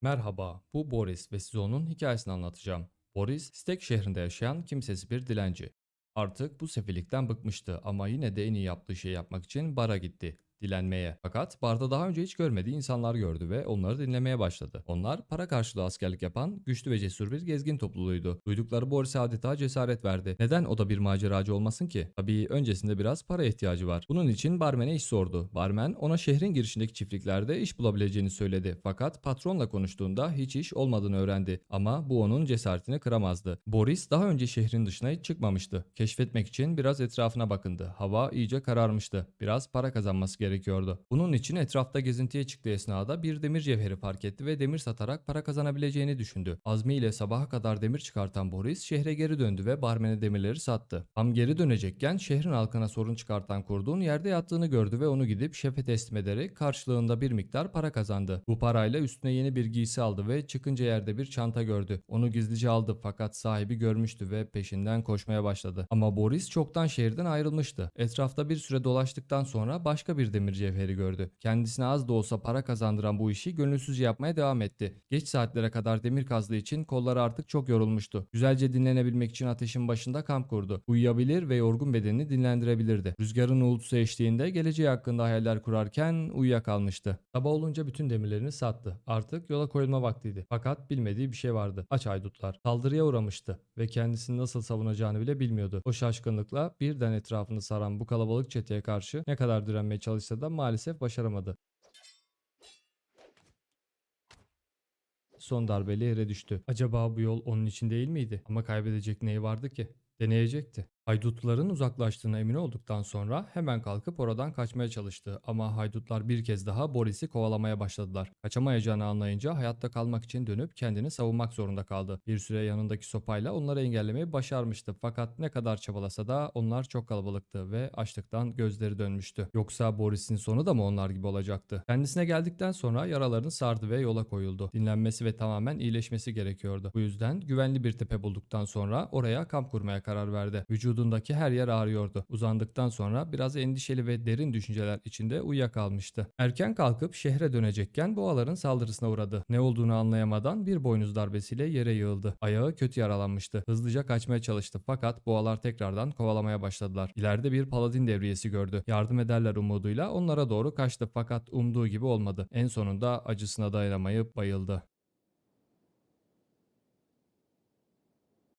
Merhaba, bu Boris ve size onun hikayesini anlatacağım. Boris, Stek şehrinde yaşayan kimsesiz bir dilenci. Artık bu sefillikten bıkmıştı ama yine de en iyi yaptığı şeyi yapmak için bara gitti. Dilenmeye. Fakat barda daha önce hiç görmediği insanlar gördü ve onları dinlemeye başladı. Onlar para karşılığı askerlik yapan güçlü ve cesur bir gezgin topluluğuydu. Duydukları Boris'e adeta cesaret verdi. Neden o da bir maceracı olmasın ki? Tabii öncesinde biraz para ihtiyacı var. Bunun için barmene iş sordu. Barmen ona şehrin girişindeki çiftliklerde iş bulabileceğini söyledi. Fakat patronla konuştuğunda hiç iş olmadığını öğrendi. Ama bu onun cesaretini kıramazdı. Boris daha önce şehrin dışına hiç çıkmamıştı. Keşfetmek için biraz etrafına bakındı. Hava iyice kararmıştı. Biraz para kazanması gerekiyordu. Bunun için etrafta gezintiye çıktığı esnada bir demir cevheri fark etti ve demir satarak para kazanabileceğini düşündü. Azmiyle sabaha kadar demir çıkartan Boris şehre geri döndü ve barmene demirleri sattı. Tam geri dönecekken şehrin halkına sorun çıkartan kurdun yerde yattığını gördü ve onu gidip şefe teslim ederek karşılığında bir miktar para kazandı. Bu parayla üstüne yeni bir giysi aldı ve çıkınca yerde bir çanta gördü. Onu gizlice aldı fakat sahibi görmüştü ve peşinden koşmaya başladı. Ama Boris çoktan şehirden ayrılmıştı. Etrafta bir süre dolaştıktan sonra başka bir demir cevheri gördü. Kendisine az da olsa para kazandıran bu işi gönülsüzce yapmaya devam etti. Geç saatlere kadar demir kazdığı için kolları artık çok yorulmuştu. Güzelce dinlenebilmek için ateşin başında kamp kurdu. Uyuyabilir ve yorgun bedenini dinlendirebilirdi. Rüzgarın uğultusu eşliğinde geleceği hakkında hayaller kurarken uyuyakalmıştı. Sabah olunca bütün demirlerini sattı. Artık yola koyulma vaktiydi. Fakat bilmediği bir şey vardı. Aç haydutlar. Saldırıya uğramıştı ve kendisini nasıl savunacağını bile bilmiyordu. O şaşkınlıkla birden etrafını saran bu kalabalık çeteye karşı ne kadar direnmeye çalışsa da maalesef başaramadı. Son darbeyle yere düştü. Acaba bu yol onun için değil miydi? Ama kaybedecek neyi vardı ki? Deneyecekti. Haydutların uzaklaştığına emin olduktan sonra hemen kalkıp oradan kaçmaya çalıştı. Ama haydutlar bir kez daha Boris'i kovalamaya başladılar. Kaçamayacağını anlayınca hayatta kalmak için dönüp kendini savunmak zorunda kaldı. Bir süre yanındaki sopayla onları engellemeyi başarmıştı. Fakat ne kadar çabalasa da onlar çok kalabalıktı ve açlıktan gözleri dönmüştü. Yoksa Boris'in sonu da mı onlar gibi olacaktı? Kendisine geldikten sonra yaralarını sardı ve yola koyuldu. Dinlenmesi ve tamamen iyileşmesi gerekiyordu. Bu yüzden güvenli bir tepe bulduktan sonra oraya kamp kurmaya karar verdi. Vücudundaki her yer ağrıyordu. Uzandıktan sonra biraz endişeli ve derin düşünceler içinde uyuyakalmıştı. Erken kalkıp şehre dönecekken boğaların saldırısına uğradı. Ne olduğunu anlayamadan bir boynuz darbesiyle yere yığıldı. Ayağı kötü yaralanmıştı. Hızlıca kaçmaya çalıştı fakat boğalar tekrardan kovalamaya başladılar. İleride bir paladin devriyesi gördü. Yardım ederler umuduyla onlara doğru kaçtı fakat umduğu gibi olmadı. En sonunda acısına dayanamayıp bayıldı.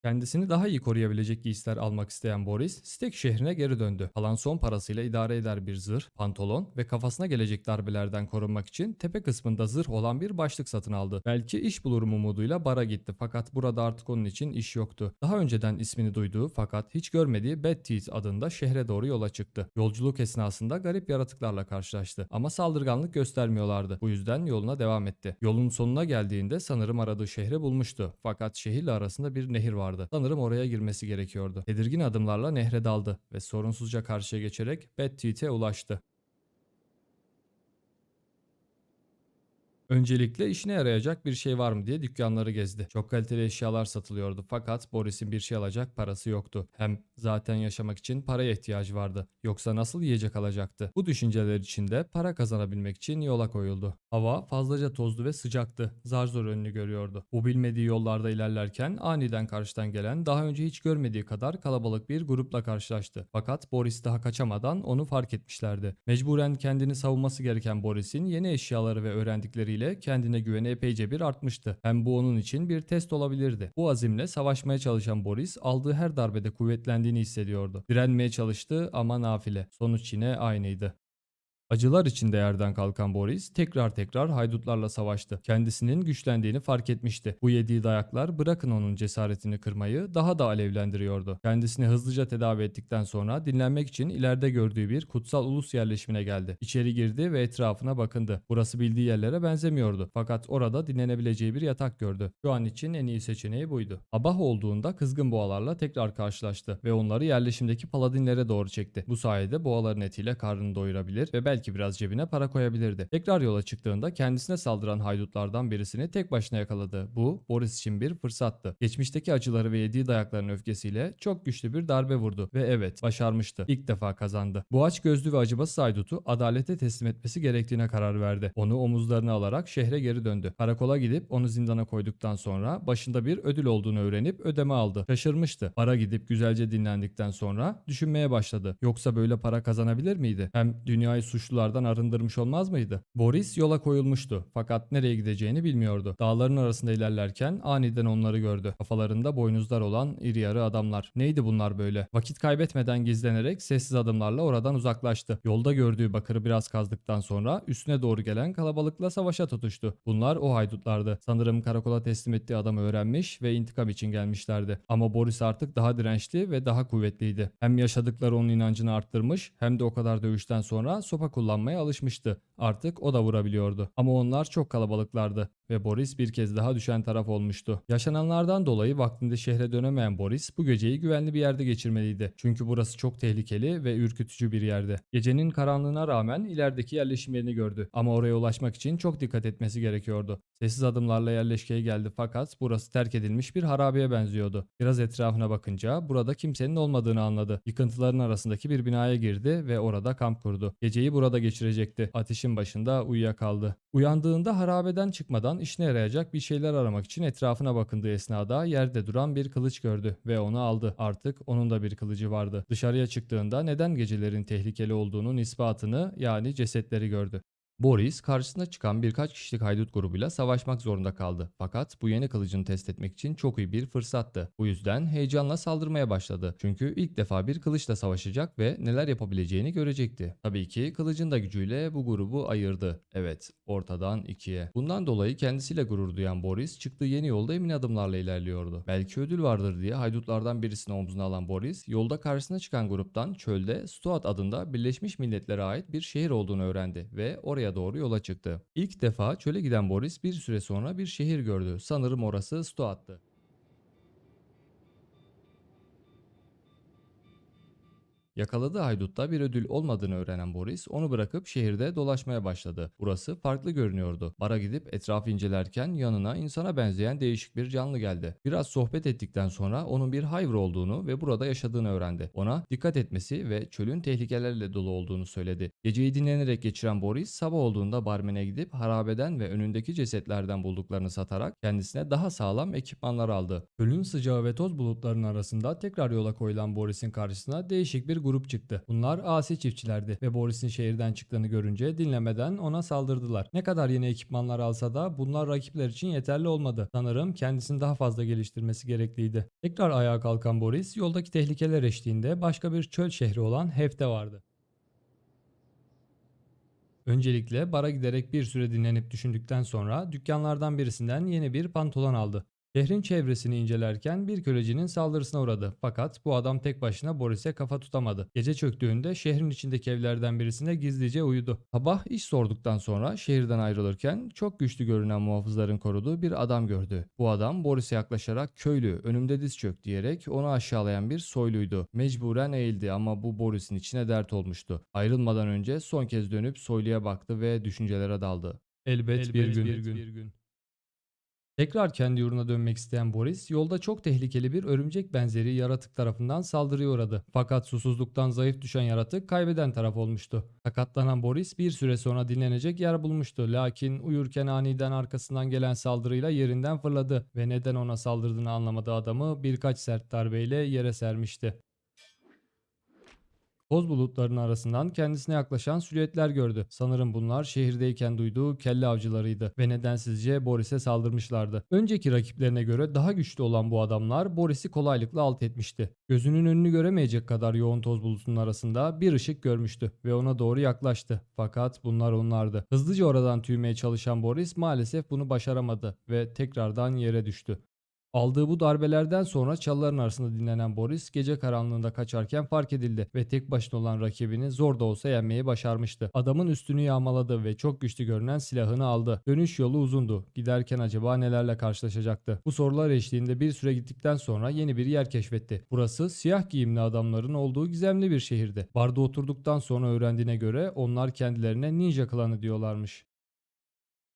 Kendisini daha iyi koruyabilecek giysiler almak isteyen Boris, Stek şehrine geri döndü. Kalan son parasıyla idare eder bir zırh, pantolon ve kafasına gelecek darbelerden korunmak için tepe kısmında zırh olan bir başlık satın aldı. Belki iş bulurum umuduyla bara gitti fakat burada artık onun için iş yoktu. Daha önceden ismini duyduğu fakat hiç görmediği Bad Teeth adında şehre doğru yola çıktı. Yolculuk esnasında garip yaratıklarla karşılaştı ama saldırganlık göstermiyorlardı. Bu yüzden yoluna devam etti. Yolun sonuna geldiğinde sanırım aradığı şehri bulmuştu. Fakat şehirle arasında bir nehir vardı. Sanırım oraya girmesi gerekiyordu. Tedirgin adımlarla nehre daldı ve sorunsuzca karşıya geçerek Bad Teeth'e ulaştı. Öncelikle işine yarayacak bir şey var mı diye dükkanları gezdi. Çok kaliteli eşyalar satılıyordu fakat Boris'in bir şey alacak parası yoktu. Hem zaten yaşamak için paraya ihtiyacı vardı. Yoksa nasıl yiyecek alacaktı? Bu düşünceler içinde para kazanabilmek için yola koyuldu. Hava fazlaca tozlu ve sıcaktı. Zar zor önünü görüyordu. Bu bilmediği yollarda ilerlerken aniden karşıdan gelen daha önce hiç görmediği kadar kalabalık bir grupla karşılaştı. Fakat Boris daha kaçamadan onu fark etmişlerdi. Mecburen kendini savunması gereken Boris'in yeni eşyaları ve öğrendikleriyle kendine güveni epeyce bir artmıştı. Hem bu onun için bir test olabilirdi. Bu azimle savaşmaya çalışan Boris aldığı her darbede kuvvetlendiğini hissediyordu. Direnmeye çalıştı ama nafile. Sonuç yine aynıydı. Acılar içinde yerden kalkan Boris tekrar haydutlarla savaştı. Kendisinin güçlendiğini fark etmişti. Bu yediği dayaklar bırakın onun cesaretini kırmayı daha da alevlendiriyordu. Kendisini hızlıca tedavi ettikten sonra dinlenmek için ileride gördüğü bir kutsal ulus yerleşimine geldi. İçeri girdi ve etrafına bakındı. Burası bildiği yerlere benzemiyordu. Fakat orada dinlenebileceği bir yatak gördü. Şu an için en iyi seçeneği buydu. Sabah olduğunda kızgın boğalarla tekrar karşılaştı ve onları yerleşimdeki paladinlere doğru çekti. Bu sayede boğaların etiyle karnını doyurabilir ve belki belki biraz cebine para koyabilirdi. Tekrar yola çıktığında kendisine saldıran haydutlardan birisini tek başına yakaladı. Bu Boris için bir fırsattı. Geçmişteki acıları ve yediği dayakların öfkesiyle çok güçlü bir darbe vurdu ve evet, başarmıştı. İlk defa kazandı. Bu açgözlü ve acımasız haydutu adalete teslim etmesi gerektiğine karar verdi. Onu omuzlarına alarak şehre geri döndü. Karakola gidip onu zindana koyduktan sonra başında bir ödül olduğunu öğrenip ödeme aldı. Şaşırmıştı. Bara gidip güzelce dinlendikten sonra düşünmeye başladı. Yoksa böyle para kazanabilir miydi? Hem dünyayı suçlulardan arındırmış olmaz mıydı? Boris yola koyulmuştu fakat nereye gideceğini bilmiyordu. Dağların arasında ilerlerken aniden onları gördü. Kafalarında boynuzlar olan iri yarı adamlar. Neydi bunlar böyle? Vakit kaybetmeden gizlenerek sessiz adımlarla oradan uzaklaştı. Yolda gördüğü bakırı biraz kazdıktan sonra üstüne doğru gelen kalabalıkla savaşa tutuştu. Bunlar o haydutlardı. Sanırım karakola teslim ettiği adamı öğrenmiş ve intikam için gelmişlerdi. Ama Boris artık daha dirençli ve daha kuvvetliydi. Hem yaşadıkları onun inancını arttırmış hem de o kadar dövüşten sonra sopa kullanmaya alışmıştı. Artık o da vurabiliyordu. Ama onlar çok kalabalıklardı ve Boris bir kez daha düşen taraf olmuştu. Yaşananlardan dolayı vaktinde şehre dönemeyen Boris bu geceyi güvenli bir yerde geçirmeliydi. Çünkü burası çok tehlikeli ve ürkütücü bir yerdi. Gecenin karanlığına rağmen ilerideki yerleşim yerini gördü. Ama oraya ulaşmak için çok dikkat etmesi gerekiyordu. Sessiz adımlarla yerleşkeye geldi fakat burası terk edilmiş bir harabeye benziyordu. Biraz etrafına bakınca burada kimsenin olmadığını anladı. Yıkıntıların arasındaki bir binaya girdi ve orada kamp kurdu. Geceyi burada geçirecekti. Ateşin başında uyuyakaldı. Uyandığında harabeden çıkmadan işine yarayacak bir şeyler aramak için etrafına bakındığı esnada yerde duran bir kılıç gördü ve onu aldı. Artık onun da bir kılıcı vardı. Dışarıya çıktığında neden gecelerin tehlikeli olduğunun ispatını, yani cesetleri gördü. Boris karşısına çıkan birkaç kişilik haydut grubuyla savaşmak zorunda kaldı. Fakat bu yeni kılıcını test etmek için çok iyi bir fırsattı. Bu yüzden heyecanla saldırmaya başladı. Çünkü ilk defa bir kılıçla savaşacak ve neler yapabileceğini görecekti. Tabii ki kılıcın da gücüyle bu grubu ayırdı. Evet, ortadan ikiye. Bundan dolayı kendisiyle gurur duyan Boris çıktığı yeni yolda emin adımlarla ilerliyordu. Belki ödül vardır diye haydutlardan birisini omzuna alan Boris, yolda karşısına çıkan gruptan çölde Stoat adında Birleşmiş Milletler'e ait bir şehir olduğunu öğrendi ve oraya doğru yola çıktı. İlk defa çöle giden Boris bir süre sonra bir şehir gördü. Sanırım orası Stoat'tı. Yakaladığı haydutta bir ödül olmadığını öğrenen Boris onu bırakıp şehirde dolaşmaya başladı. Burası farklı görünüyordu. Bara gidip etrafı incelerken yanına insana benzeyen değişik bir canlı geldi. Biraz sohbet ettikten sonra onun bir hayvır olduğunu ve burada yaşadığını öğrendi. Ona dikkat etmesi ve çölün tehlikelerle dolu olduğunu söyledi. Geceyi dinlenerek geçiren Boris sabah olduğunda barmene gidip harabeden ve önündeki cesetlerden bulduklarını satarak kendisine daha sağlam ekipmanlar aldı. Çölün sıcağı ve toz bulutlarının arasında tekrar yola koyulan Boris'in karşısına değişik bir grup çıktı. Bunlar asi çiftçilerdi ve Boris'in şehirden çıktığını görünce dinlemeden ona saldırdılar. Ne kadar yeni ekipmanlar alsa da bunlar rakipler için yeterli olmadı. Sanırım kendisini daha fazla geliştirmesi gerekliydi. Tekrar ayağa kalkan Boris yoldaki tehlikeler eşliğinde başka bir çöl şehri olan Hef'te vardı. Öncelikle bara giderek bir süre dinlenip düşündükten sonra dükkanlardan birisinden yeni bir pantolon aldı. Şehrin çevresini incelerken bir kölecinin saldırısına uğradı. Fakat bu adam tek başına Boris'e kafa tutamadı. Gece çöktüğünde şehrin içindeki evlerden birisine gizlice uyudu. Sabah iş sorduktan sonra şehirden ayrılırken çok güçlü görünen muhafızların koruduğu bir adam gördü. Bu adam Boris'e yaklaşarak "Köylü, önümde diz çök" diyerek onu aşağılayan bir soyluydu. Mecburen eğildi ama bu Boris'in içine dert olmuştu. Ayrılmadan önce son kez dönüp soyluya baktı ve düşüncelere daldı. Elbet bir gün. Tekrar kendi yurduna dönmek isteyen Boris, yolda çok tehlikeli bir örümcek benzeri yaratık tarafından saldırıya uğradı. Fakat susuzluktan zayıf düşen yaratık kaybeden taraf olmuştu. Sakatlanan Boris bir süre sonra dinlenecek yer bulmuştu. Lakin uyurken aniden arkasından gelen saldırıyla yerinden fırladı ve neden ona saldırdığını anlamadığı adamı birkaç sert darbeyle yere sermişti. Toz bulutlarının arasından kendisine yaklaşan silüetler gördü. Sanırım bunlar şehirdeyken duyduğu kelle avcılarıydı ve nedensizce Boris'e saldırmışlardı. Önceki rakiplerine göre daha güçlü olan bu adamlar Boris'i kolaylıkla alt etmişti. Gözünün önünü göremeyecek kadar yoğun toz bulutunun arasında bir ışık görmüştü ve ona doğru yaklaştı. Fakat bunlar onlardı. Hızlıca oradan tüymeye çalışan Boris maalesef bunu başaramadı ve tekrardan yere düştü. Aldığı bu darbelerden sonra çalıların arasında dinlenen Boris gece karanlığında kaçarken fark edildi ve tek başına olan rakibini zor da olsa yenmeyi başarmıştı. Adamın üstünü yağmaladı ve çok güçlü görünen silahını aldı. Dönüş yolu uzundu. Giderken acaba nelerle karşılaşacaktı? Bu sorular eşliğinde bir süre gittikten sonra yeni bir yer keşfetti. Burası siyah giyimli adamların olduğu gizemli bir şehirdi. Barda oturduktan sonra öğrendiğine göre onlar kendilerine Ninja Klanı diyorlarmış.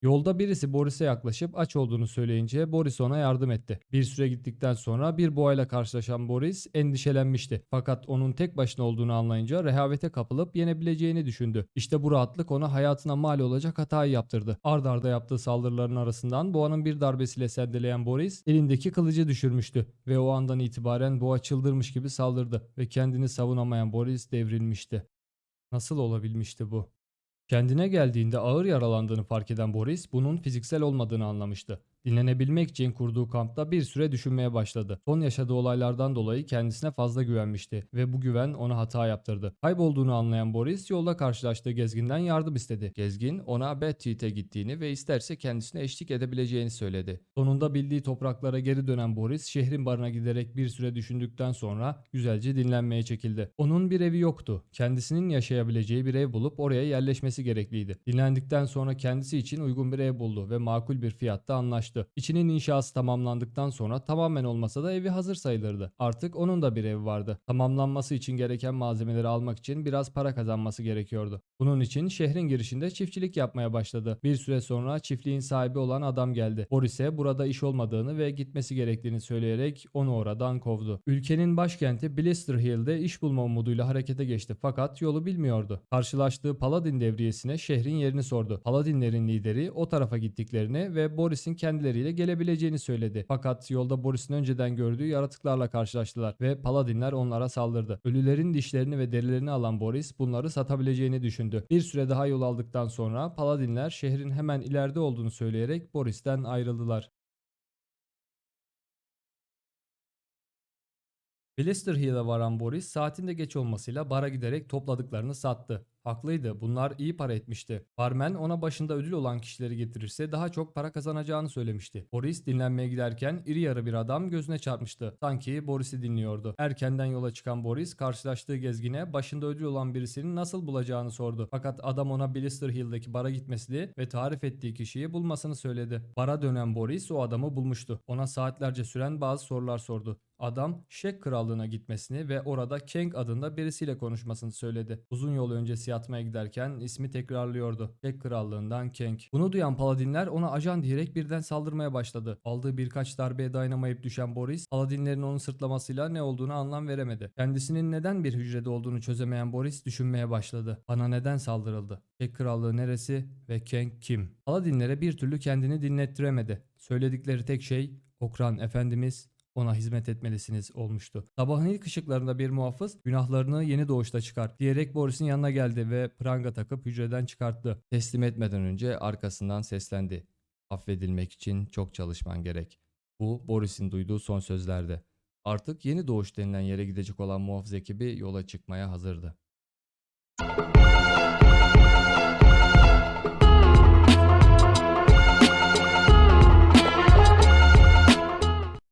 Yolda birisi Boris'e yaklaşıp aç olduğunu söyleyince Boris ona yardım etti. Bir süre gittikten sonra bir boğayla karşılaşan Boris endişelenmişti. Fakat onun tek başına olduğunu anlayınca rehavete kapılıp yenebileceğini düşündü. İşte bu rahatlık ona hayatına mal olacak hatayı yaptırdı. Ard arda yaptığı saldırıların arasından boğanın bir darbesiyle sendeleyen Boris elindeki kılıcı düşürmüştü ve o andan itibaren boğa çıldırmış gibi saldırdı ve kendini savunamayan Boris devrilmişti. Nasıl olabilmişti bu? Kendine geldiğinde ağır yaralandığını fark eden Boris bunun fiziksel olmadığını anlamıştı. Dinlenebilmek için kurduğu kampta bir süre düşünmeye başladı. Son yaşadığı olaylardan dolayı kendisine fazla güvenmişti ve bu güven ona hata yaptırdı. Kaybolduğunu anlayan Boris yolda karşılaştığı gezginden yardım istedi. Gezgin ona Betty'te gittiğini ve isterse kendisine eşlik edebileceğini söyledi. Sonunda bildiği topraklara geri dönen Boris şehrin barına giderek bir süre düşündükten sonra güzelce dinlenmeye çekildi. Onun bir evi yoktu. Kendisinin yaşayabileceği bir ev bulup oraya yerleşmesi gerekliydi. Dinlendikten sonra kendisi için uygun bir ev buldu ve makul bir fiyatta anlaştı. İçinin inşası tamamlandıktan sonra tamamen olmasa da evi hazır sayılırdı. Artık onun da bir evi vardı. Tamamlanması için gereken malzemeleri almak için biraz para kazanması gerekiyordu. Bunun için şehrin girişinde çiftçilik yapmaya başladı. Bir süre sonra çiftliğin sahibi olan adam geldi. Boris'e burada iş olmadığını ve gitmesi gerektiğini söyleyerek onu oradan kovdu. Ülkenin başkenti Blister Hill'de iş bulma umuduyla harekete geçti fakat yolu bilmiyordu. Karşılaştığı Paladin devriyesine şehrin yerini sordu. Paladinlerin lideri o tarafa gittiklerini ve Boris'in kendileriyle gelebileceğini söyledi. Fakat yolda Boris'in önceden gördüğü yaratıklarla karşılaştılar ve Paladinler onlara saldırdı. Ölülerin dişlerini ve derilerini alan Boris bunları satabileceğini düşündü. Bir süre daha yol aldıktan sonra Paladinler şehrin hemen ileride olduğunu söyleyerek Boris'ten ayrıldılar. Blister Hill'e varan Boris saatinde geç olmasıyla bara giderek topladıklarını sattı. Haklıydı, bunlar iyi para etmişti. Barmen ona başında ödül olan kişileri getirirse daha çok para kazanacağını söylemişti. Boris dinlenmeye giderken iri yarı bir adam gözüne çarpmıştı. Sanki Boris'i dinliyordu. Erkenden yola çıkan Boris karşılaştığı gezgine başında ödül olan birisinin nasıl bulacağını sordu. Fakat adam ona Blister Hill'deki bara gitmesini ve tarif ettiği kişiyi bulmasını söyledi. Bara dönen Boris o adamı bulmuştu. Ona saatlerce süren bazı sorular sordu. Adam Şek Krallığı'na gitmesini ve orada Kang adında birisiyle konuşmasını söyledi. Uzun yol öncesi yatmaya giderken ismi tekrarlıyordu. Şek Krallığı'ndan Kang. Bunu duyan Paladinler ona ajan diyerek birden saldırmaya başladı. Aldığı birkaç darbeye dayanamayıp düşen Boris, Paladinlerin onu sırtlamasıyla ne olduğunu anlam veremedi. Kendisinin neden bir hücrede olduğunu çözemeyen Boris düşünmeye başladı. Bana neden saldırıldı? Şek Krallığı neresi ve Kang kim? Paladinlere bir türlü kendini dinlettiremedi. Söyledikleri tek şey Okran Efendimiz ona hizmet etmelisiniz olmuştu. Sabahın ilk ışıklarında bir muhafız günahlarını yeni doğuşta çıkar diyerek Boris'in yanına geldi ve pranga takıp hücreden çıkarttı. Teslim etmeden önce arkasından seslendi. Affedilmek için çok çalışman gerek. Bu Boris'in duyduğu son sözlerdi. Artık yeni doğuş denilen yere gidecek olan muhafız ekibi yola çıkmaya hazırdı.